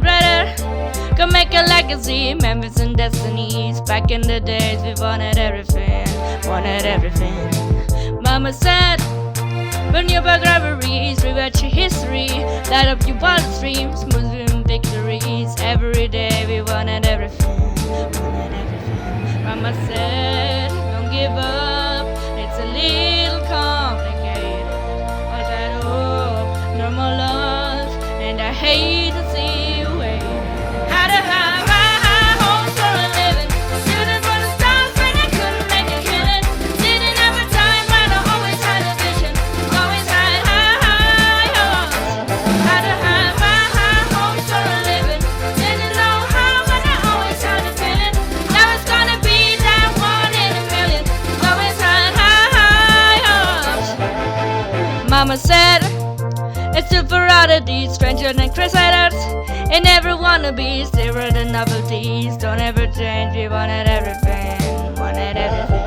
brighter, could make a legacy, memories and destinies. Back in the days we wanted everything, wanted everything. Mama said, burn your biographies, rewrite your history, light up your wildest dreams, Muslim victories. Every day we wanted everything, wanted everything. Mama said, don't give up, it's a little complicated. All that hope, normal love, and I hate to see you wait. How to have high hopes for a living, shooting for the stars when I couldn't make a killing. Didn't have a time, but I always had a vision, always had high hopes. How to have high hopes for a living, didn't know how, but I always had a feeling that was gonna be that one in a million. Always had high hopes. Mama said, it's still for oddities, stranger than crusaders. And never wanna be zero the novelties. Don't ever change, we wanted everything, wanted everything.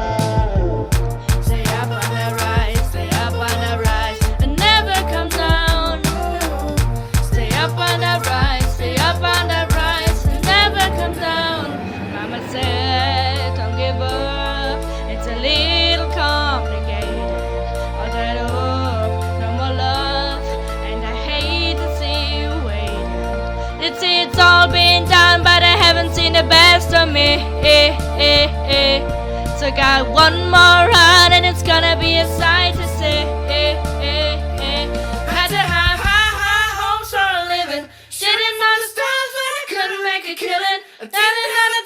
Stay up on the rise, stay up on the rise, and never come down. Stay up on the rise, stay up on the rise, and never come down. Mama said, don't give up, it's a little complicated. All that hope, no more love, and I hate to see you wait. It's all been done, but I haven't seen the best of me. So got one more run, and it's gonna be a sight to see. Had to have high hopes for a living, shitting on the stars, but I couldn't make a killing. I didn't have a